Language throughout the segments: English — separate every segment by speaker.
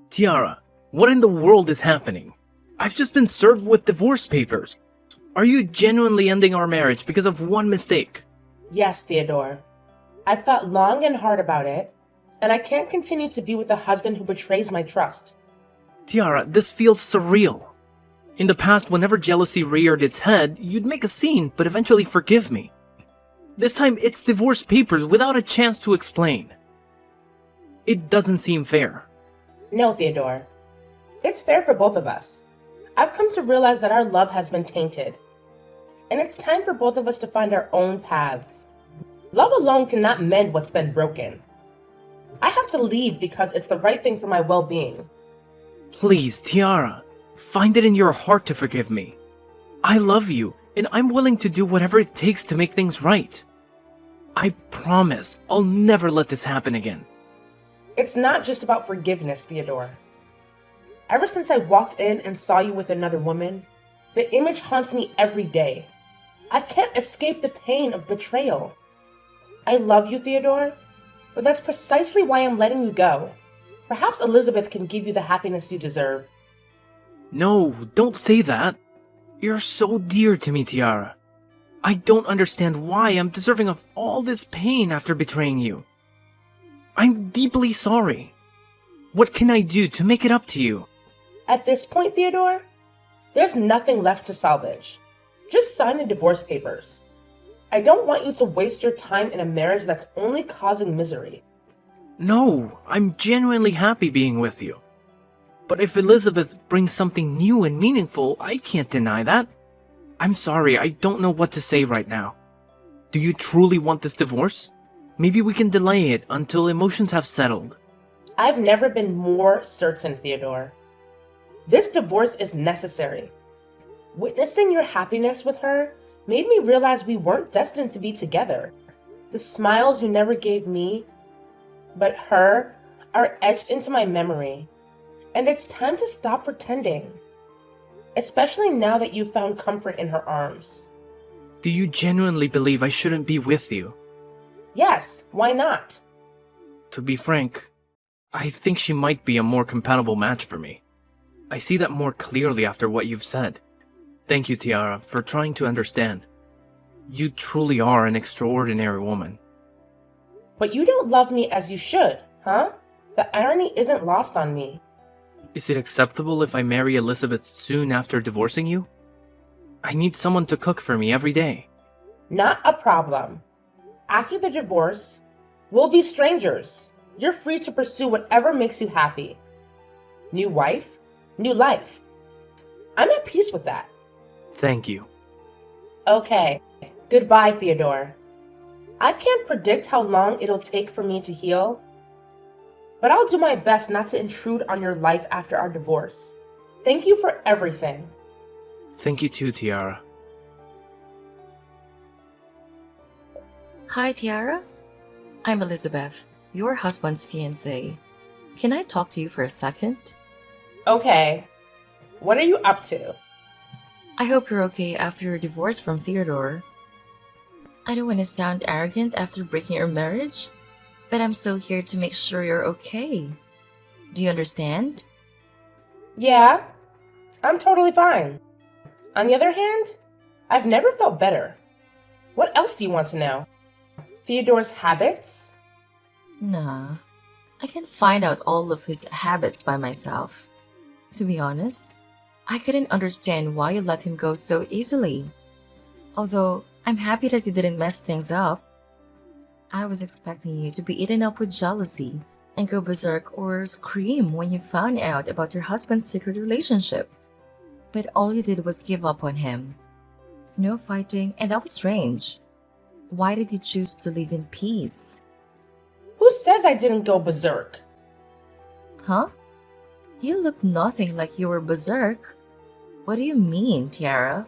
Speaker 1: Tiara, what in the world is happening? I've just been served with divorce papers. Are you genuinely ending our marriage because of one mistake?
Speaker 2: Yes, Theodore. I've thought long and hard about it, and I can't continue to be with a husband who betrays my trust.
Speaker 1: Tiara, this feels surreal. In the past, whenever jealousy reared its head, you'd make a scene but eventually forgive me. This time, it's divorce papers without a chance to explain. It doesn't seem fair.
Speaker 2: No, Theodore. It's fair for both of us. I've come to realize that our love has been tainted, and it's time for both of us to find our own paths. Love alone cannot mend what's been broken. I have to leave because it's the right thing for my well-being.
Speaker 1: Please, Tiara, find it in your heart to forgive me. I love you, and I'm willing to do whatever it takes to make things right. I promise I'll never let this happen again.
Speaker 2: It's not just about forgiveness, Theodore. Ever since I walked in and saw you with another woman, the image haunts me every day. I can't escape the pain of betrayal. I love you, Theodore, but that's precisely why I'm letting you go. Perhaps Elizabeth can give you the happiness you deserve.
Speaker 1: No, don't say that. You're so dear to me, Tiara. I don't understand why I'm deserving of all this pain after betraying you. I'm deeply sorry. What can I do to make it up to you?
Speaker 2: At this point, Theodore, there's nothing left to salvage. Just sign the divorce papers. I don't want you to waste your time in a marriage that's only causing misery.
Speaker 1: No, I'm genuinely happy being with you. But if Elizabeth brings something new and meaningful, I can't deny that. I'm sorry, I don't know what to say right now. Do you truly want this divorce? Maybe we can delay it until emotions have settled.
Speaker 2: I've never been more certain, Theodore. This divorce is necessary. Witnessing your happiness with her made me realize we weren't destined to be together. The smiles you never gave me, but her, are etched into my memory. And it's time to stop pretending. Especially now that you've found comfort in her arms.
Speaker 1: Do you genuinely believe I shouldn't be with you?
Speaker 2: Yes, why not?
Speaker 1: To be frank, I think she might be a more compatible match for me. I see that more clearly after what you've said. Thank you, Tiara, for trying to understand. You truly are an extraordinary woman.
Speaker 2: But you don't love me as you should, huh? The irony isn't lost on me.
Speaker 1: Is it acceptable if I marry Elizabeth soon after divorcing you? I need someone to cook for me every day.
Speaker 2: Not a problem. After the divorce, we'll be strangers. You're free to pursue whatever makes you happy. New wife, new life. I'm at peace with that.
Speaker 1: Thank you.
Speaker 2: Okay, goodbye, Theodore. I can't predict how long it'll take for me to heal, but I'll do my best not to intrude on your life after our divorce. Thank you for everything.
Speaker 1: Thank you too, Tiara.
Speaker 3: Hi, Tiara. I'm Elizabeth, your husband's fiancée. Can I talk to you for a second?
Speaker 2: Okay, what are you up to?
Speaker 3: I hope you're okay after your divorce from Theodore. I don't want to sound arrogant after breaking your marriage, but I'm still here to make sure you're okay. Do you understand?
Speaker 2: Yeah, I'm totally fine. On the other hand, I've never felt better. What else do you want to know? Theodore's habits?
Speaker 3: Nah, I can find out all of his habits by myself. To be honest, I couldn't understand why you let him go so easily. Although, I'm happy that you didn't mess things up. I was expecting you to be eaten up with jealousy and go berserk or scream when you found out about your husband's secret relationship. But all you did was give up on him. No fighting, and that was strange. Why did you choose to live in peace?
Speaker 2: Who says I didn't go berserk?
Speaker 3: Huh? You look nothing like you were berserk. What do you mean, Tiara?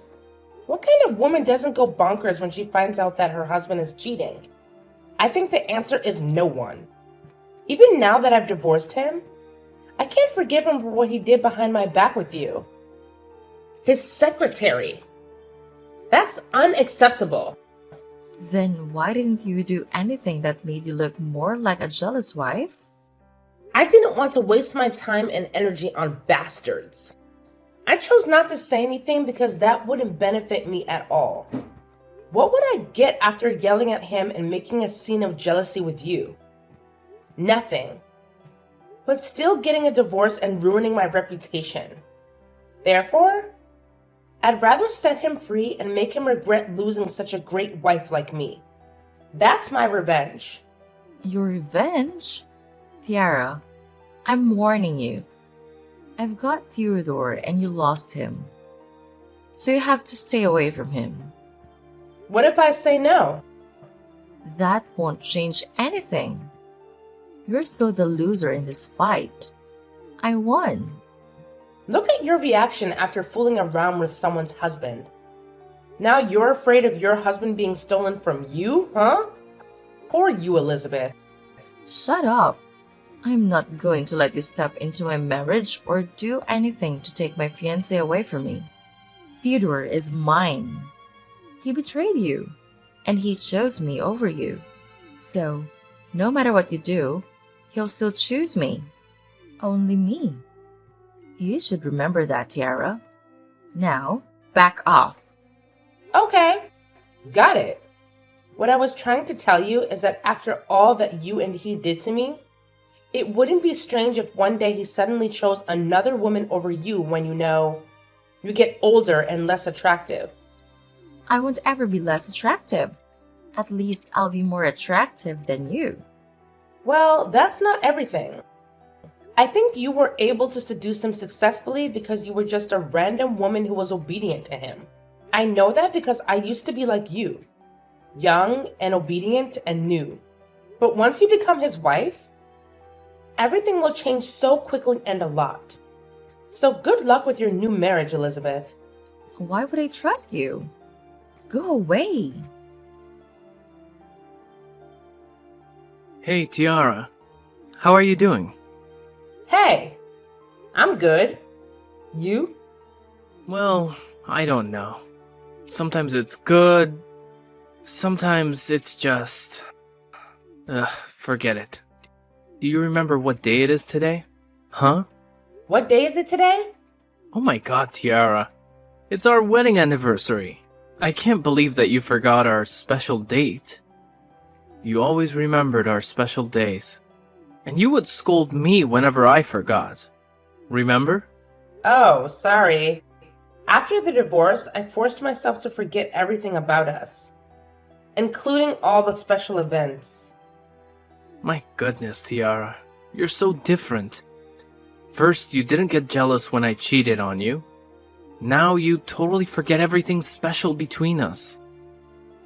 Speaker 2: What kind of woman doesn't go bonkers when she finds out that her husband is cheating? I think the answer is no one. Even now that I've divorced him, I can't forgive him for what he did behind my back with you. His secretary. That's unacceptable.
Speaker 3: Then why didn't you do anything that made you look more like a jealous wife?
Speaker 2: I didn't want to waste my time and energy on bastards. I chose not to say anything because that wouldn't benefit me at all. What would I get after yelling at him and making a scene of jealousy with you? Nothing. But still getting a divorce and ruining my reputation. Therefore, I'd rather set him free and make him regret losing such a great wife like me. That's my revenge.
Speaker 3: Your revenge? Tiara, I'm warning you. I've got Theodore and you lost him. So you have to stay away from him.
Speaker 2: What if I say no?
Speaker 3: That won't change anything. You're still the loser in this fight. I won.
Speaker 2: Look at your reaction after fooling around with someone's husband. Now you're afraid of your husband being stolen from you, huh? Poor you, Elizabeth.
Speaker 3: Shut up. I'm not going to let you step into my marriage or do anything to take my fiancé away from me. Theodore is mine. He betrayed you, and he chose me over you. So, no matter what you do, he'll still choose me. Only me. You should remember that, Tiara. Now, back off.
Speaker 2: Okay, got it. What I was trying to tell you is that after all that you and he did to me, it wouldn't be strange if one day he suddenly chose another woman over you when you get older and less attractive.
Speaker 3: I won't ever be less attractive. At least I'll be more attractive than you.
Speaker 2: Well, that's not everything. I think you were able to seduce him successfully because you were just a random woman who was obedient to him. I know that because I used to be like you, young and obedient and new. But once you become his wife, everything will change so quickly and a lot. So good luck with your new marriage, Elizabeth.
Speaker 3: Why would I trust you? Go away.
Speaker 1: Hey, Tiara. How are you doing?
Speaker 2: Hey, I'm good. You?
Speaker 1: Well, I don't know. Sometimes it's good. Sometimes it's just... forget it. Do you remember what day it is today? Huh?
Speaker 2: What day is it today?
Speaker 1: Oh my god, Tiara. It's our wedding anniversary. I can't believe that you forgot our special date. You always remembered our special days. And you would scold me whenever I forgot. Remember?
Speaker 2: Oh, sorry. After the divorce, I forced myself to forget everything about us, including all the special events.
Speaker 1: My goodness, Tiara. You're so different. First, you didn't get jealous when I cheated on you. Now you totally forget everything special between us.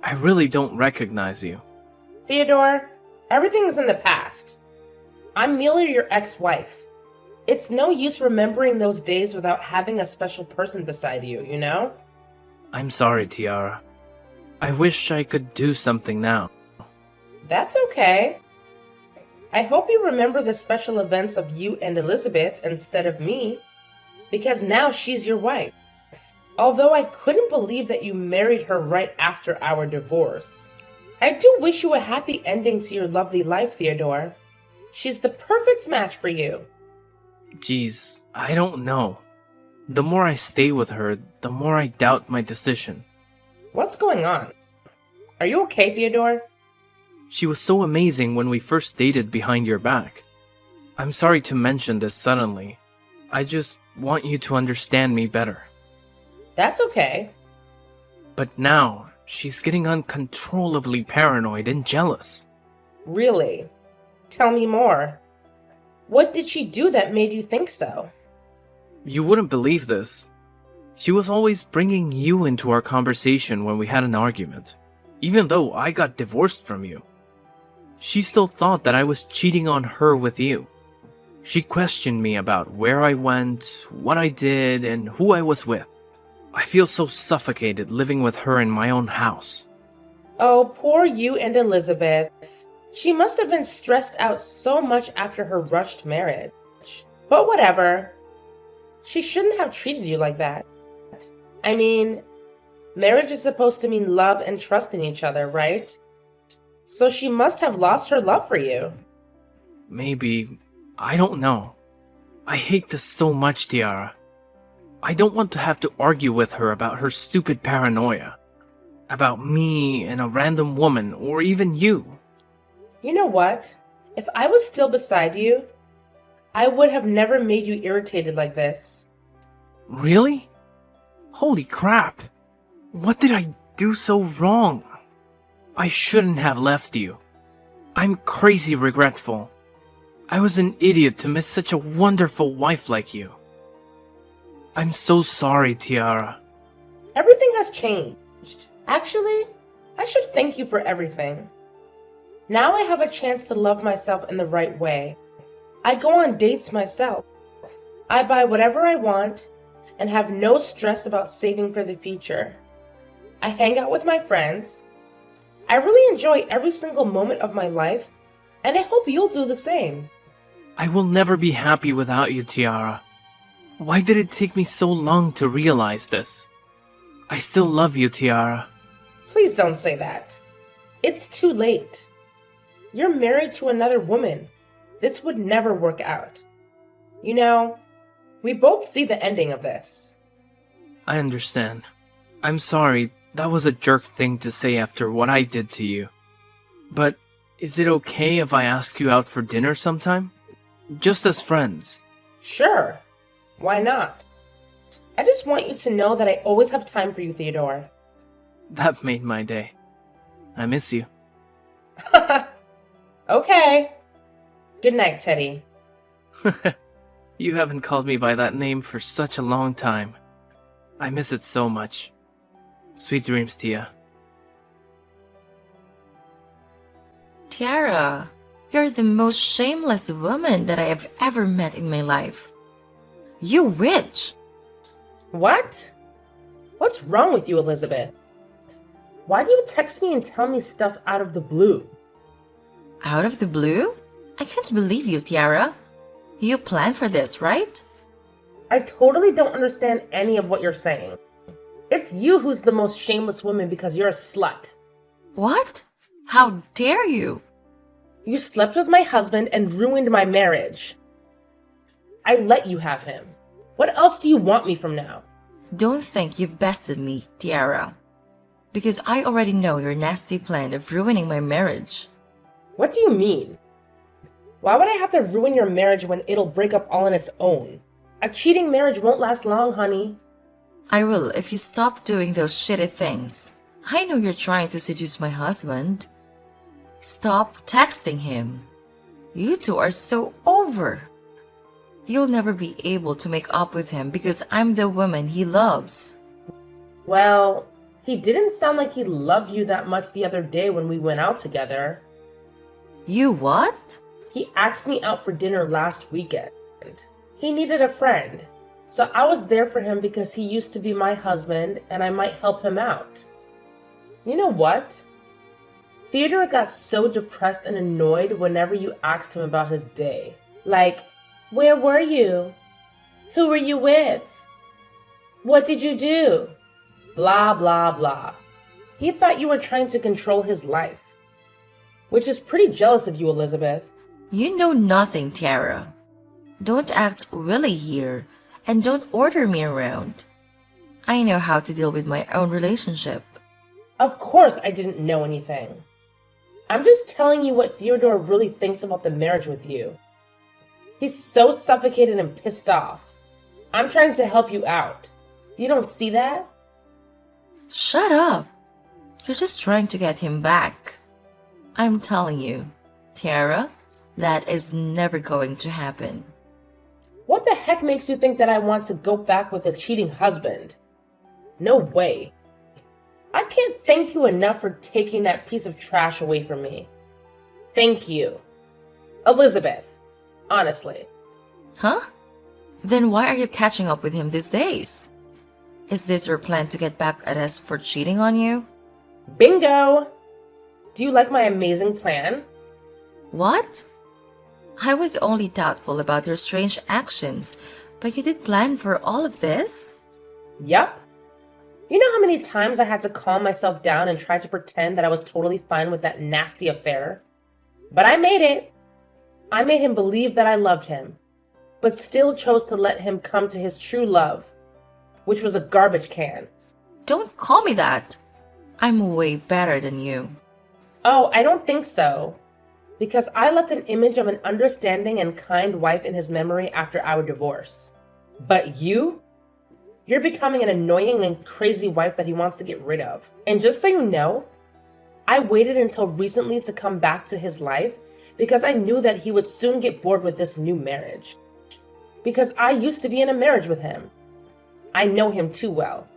Speaker 1: I really don't recognize you.
Speaker 2: Theodore, everything's in the past. I'm merely your ex-wife. It's no use remembering those days without having a special person beside you, you know?
Speaker 1: I'm sorry, Tiara. I wish I could do something now.
Speaker 2: That's okay. I hope you remember the special events of you and Elizabeth instead of me, because now she's your wife. Although I couldn't believe that you married her right after our divorce. I do wish you a happy ending to your lovely life, Theodore. She's the perfect match for you.
Speaker 1: Geez, I don't know. The more I stay with her, the more I doubt my decision.
Speaker 2: What's going on? Are you okay, Theodore?
Speaker 1: She was so amazing when we first dated behind your back. I'm sorry to mention this suddenly. I just want you to understand me better.
Speaker 2: That's okay.
Speaker 1: But now, she's getting uncontrollably paranoid and jealous.
Speaker 2: Really? Tell me more. What did she do that made you think so?
Speaker 1: You wouldn't believe this. She was always bringing you into our conversation when we had an argument, even though I got divorced from you. She still thought that I was cheating on her with you. She questioned me about where I went, what I did, and who I was with. I feel so suffocated living with her in my own house.
Speaker 2: Oh, poor you and Elizabeth. She must have been stressed out so much after her rushed marriage. But whatever. She shouldn't have treated you like that. I mean, marriage is supposed to mean love and trust in each other, right? So she must have lost her love for you.
Speaker 1: Maybe, I don't know. I hate this so much, Tiara. I don't want to have to argue with her about her stupid paranoia. About me and a random woman, or even you.
Speaker 2: You know what? If I was still beside you, I would have never made you irritated like this.
Speaker 1: Really? Holy crap. What did I do so wrong? I shouldn't have left you. I'm crazy regretful. I was an idiot to miss such a wonderful wife like you. I'm so sorry, Tiara.
Speaker 2: Everything has changed. Actually, I should thank you for everything. Now I have a chance to love myself in the right way. I go on dates myself. I buy whatever I want and have no stress about saving for the future. I hang out with my friends. I really enjoy every single moment of my life, and I hope you'll do the same.
Speaker 1: I will never be happy without you, Tiara. Why did it take me so long to realize this? I still love you, Tiara.
Speaker 2: Please don't say that. It's too late. You're married to another woman. This would never work out. You know, we both see the ending of this.
Speaker 1: I understand. I'm sorry, that was a jerk thing to say after what I did to you. But is it okay if I ask you out for dinner sometime? Just as friends.
Speaker 2: Sure. Why not? I just want you to know that I always have time for you, Theodore.
Speaker 1: That made my day. I miss you.
Speaker 2: Okay. Good night, Teddy.
Speaker 1: You haven't called me by that name for such a long time. I miss it so much. Sweet dreams, Tia.
Speaker 3: Tiara, you're the most shameless woman that I have ever met in my life. You witch!
Speaker 2: What? What's wrong with you, Elizabeth? Why do you text me and tell me stuff out of the blue?
Speaker 3: Out of the blue? I can't believe you, Tiara. You planned for this, right?
Speaker 2: I totally don't understand any of what you're saying. It's you who's the most shameless woman because you're a slut.
Speaker 3: What? How dare you?
Speaker 2: You slept with my husband and ruined my marriage. I let you have him. What else do you want me from now?
Speaker 3: Don't think you've bested me, Tiara. Because I already know your nasty plan of ruining my marriage.
Speaker 2: What do you mean? Why would I have to ruin your marriage when it'll break up all on its own? A cheating marriage won't last long, honey.
Speaker 3: I will if you stop doing those shitty things. I know you're trying to seduce my husband. Stop texting him. You two are so over. You'll never be able to make up with him because I'm the woman he loves.
Speaker 2: Well, he didn't sound like he loved you that much the other day when we went out together.
Speaker 3: You what?
Speaker 2: He asked me out for dinner last weekend. He needed a friend, so I was there for him because he used to be my husband and I might help him out. You know what? Theodore got so depressed and annoyed whenever you asked him about his day. Like, where were you? Who were you with? What did you do? Blah, blah, blah. He thought you were trying to control his life. Which is pretty jealous of you, Elizabeth.
Speaker 3: You know nothing, Tara. Don't act willy here, and don't order me around. I know how to deal with my own relationship.
Speaker 2: Of course I didn't know anything. I'm just telling you what Theodore really thinks about the marriage with you. He's so suffocated and pissed off. I'm trying to help you out. You don't see that?
Speaker 3: Shut up. You're just trying to get him back. I'm telling you, Tara, that is never going to happen.
Speaker 2: What the heck makes you think that I want to go back with a cheating husband? No way. I can't thank you enough for taking that piece of trash away from me. Thank you. Elizabeth, honestly.
Speaker 3: Huh? Then why are you catching up with him these days? Is this your plan to get back at us for cheating on you?
Speaker 2: Bingo! Do you like my amazing plan?
Speaker 3: What? I was only doubtful about your strange actions, but you did plan for all of this?
Speaker 2: Yup. You know how many times I had to calm myself down and try to pretend that I was totally fine with that nasty affair? But I made it. I made him believe that I loved him, but still chose to let him come to his true love, which was a garbage can.
Speaker 3: Don't call me that. I'm way better than you.
Speaker 2: Oh, I don't think so. Because I left an image of an understanding and kind wife in his memory after our divorce. But you're becoming an annoying and crazy wife that he wants to get rid of. And just so you know, I waited until recently to come back to his life because I knew that he would soon get bored with this new marriage. Because I used to be in a marriage with him. I know him too well.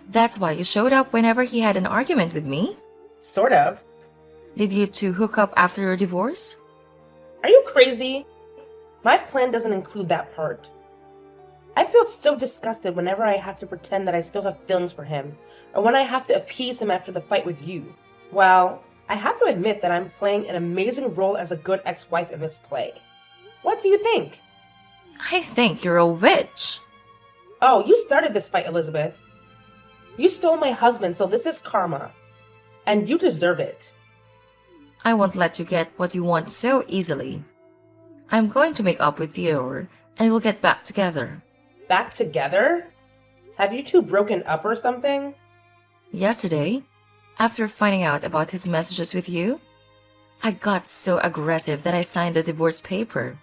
Speaker 3: That's why you showed up whenever he had an argument with me?
Speaker 2: Sort of.
Speaker 3: Did you two hook up after your divorce?
Speaker 2: Are you crazy? My plan doesn't include that part. I feel so disgusted whenever I have to pretend that I still have feelings for him, or when I have to appease him after the fight with you. Well, I have to admit that I'm playing an amazing role as a good ex-wife in this play. What do you think?
Speaker 3: I think you're a witch.
Speaker 2: Oh, you started this fight, Elizabeth. You stole my husband, so this is karma. And you deserve it.
Speaker 3: I won't let you get what you want so easily. I'm going to make up with Theodore, and we'll get back together.
Speaker 2: Back together? Have you two broken up or something?
Speaker 3: Yesterday, after finding out about his messages with you, I got so aggressive that I signed the divorce paper.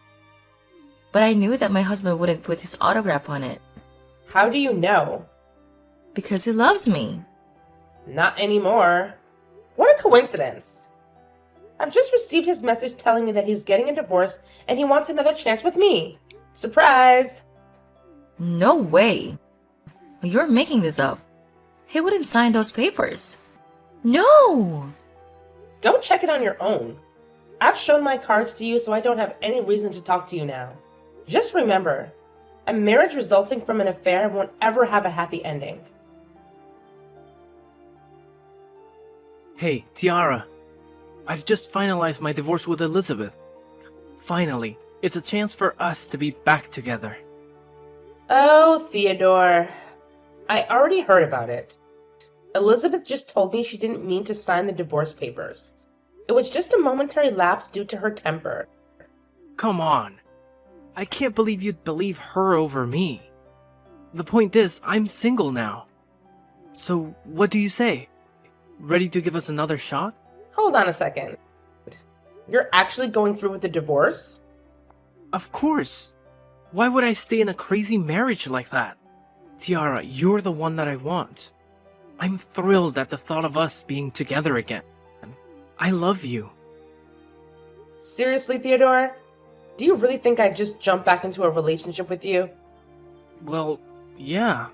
Speaker 3: But I knew that my husband wouldn't put his autograph on it.
Speaker 2: How do you know?
Speaker 3: Because he loves me.
Speaker 2: Not anymore. What a coincidence. I've just received his message telling me that he's getting a divorce and he wants another chance with me. Surprise!
Speaker 3: No way. You're making this up. He wouldn't sign those papers. No!
Speaker 2: Go check it on your own. I've shown my cards to you, so I don't have any reason to talk to you now. Just remember, a marriage resulting from an affair won't ever have a happy ending.
Speaker 1: Hey, Tiara. I've just finalized my divorce with Elizabeth. Finally, it's a chance for us to be back together.
Speaker 2: Oh, Theodore. I already heard about it. Elizabeth just told me she didn't mean to sign the divorce papers. It was just a momentary lapse due to her temper.
Speaker 1: Come on. I can't believe you'd believe her over me. The point is, I'm single now. So, what do you say? Ready to give us another shot?
Speaker 2: Hold on a second. You're actually going through with the divorce?
Speaker 1: Of course. Why would I stay in a crazy marriage like that? Tiara, you're the one that I want. I'm thrilled at the thought of us being together again. I love you.
Speaker 2: Seriously, Theodore? Do you really think I'd just jump back into a relationship with you?
Speaker 1: Well, yeah.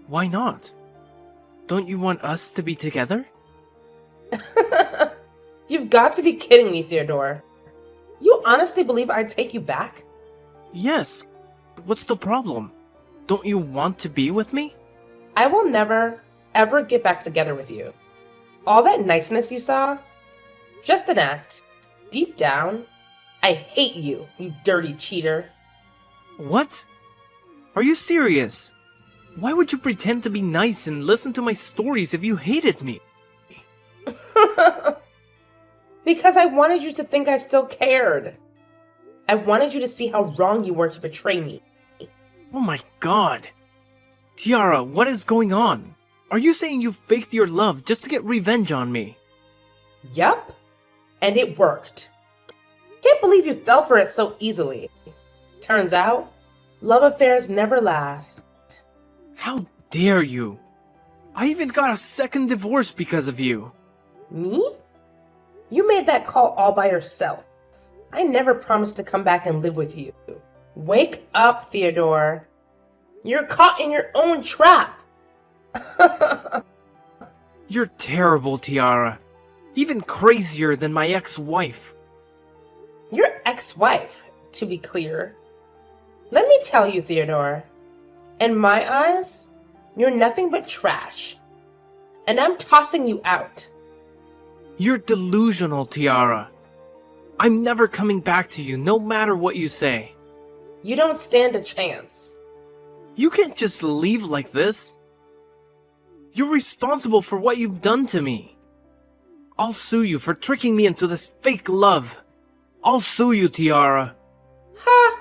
Speaker 1: Why not? Don't you want us to be together?
Speaker 2: You've got to be kidding me, Theodore. You honestly believe I'd take you back?
Speaker 1: Yes. What's the problem? Don't you want to be with me?
Speaker 2: I will never, ever get back together with you. All that niceness you saw? Just an act. Deep down, I hate you, you dirty cheater.
Speaker 1: What? Are you serious? Why would you pretend to be nice and listen to my stories if you hated me?
Speaker 2: Because I wanted you to think I still cared. I wanted you to see how wrong you were to betray me.
Speaker 1: Oh my god. Tiara, what is going on? Are you saying you faked your love just to get revenge on me?
Speaker 2: Yup. And it worked. Can't believe you fell for it so easily. Turns out, love affairs never last.
Speaker 1: How dare you? I even got a second divorce because of you.
Speaker 2: Me? You made that call all by yourself. I never promised to come back and live with you. Wake up, Theodore. You're caught in your own trap.
Speaker 1: You're terrible, Tiara. Even crazier than my ex-wife.
Speaker 2: Your ex-wife, to be clear. Let me tell you, Theodore. In my eyes, you're nothing but trash. And I'm tossing you out.
Speaker 1: You're delusional, Tiara. I'm never coming back to you, no matter what you say.
Speaker 2: You don't stand a chance.
Speaker 1: You can't just leave like this. You're responsible for what you've done to me. I'll sue you for tricking me into this fake love. I'll sue you, Tiara.
Speaker 2: Ha!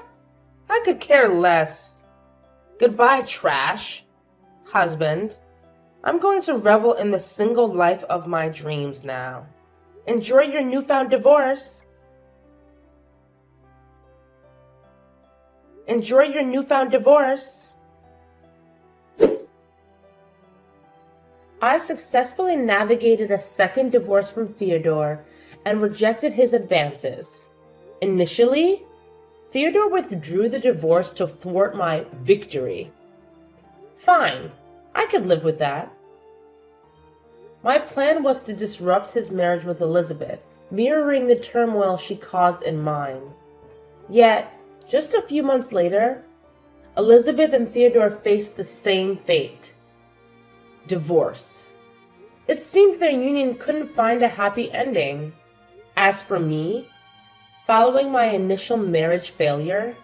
Speaker 2: I could care less. Goodbye, trash. Husband, I'm going to revel in the single life of my dreams now. Enjoy your newfound divorce. Enjoy your newfound divorce. I successfully navigated a second divorce from Theodore and rejected his advances. Initially, Theodore withdrew the divorce to thwart my victory. Fine, I could live with that. My plan was to disrupt his marriage with Elizabeth, mirroring the turmoil she caused in mine. Yet, just a few months later, Elizabeth and Theodore faced the same fate: divorce. It seemed their union couldn't find a happy ending. As for me, following my initial marriage failure,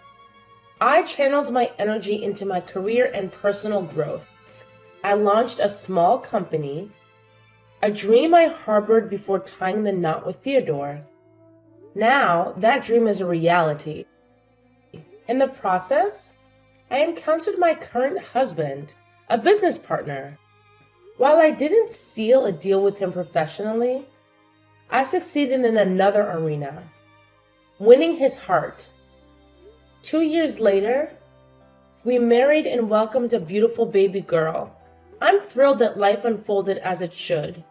Speaker 2: I channeled my energy into my career and personal growth. I launched a small company, a dream I harbored before tying the knot with Theodore. Now, that dream is a reality. In the process, I encountered my current husband, a business partner. While I didn't seal a deal with him professionally, I succeeded in another arena, winning his heart. 2 years later, we married and welcomed a beautiful baby girl. I'm thrilled that life unfolded as it should,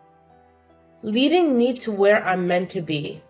Speaker 2: leading me to where I'm meant to be.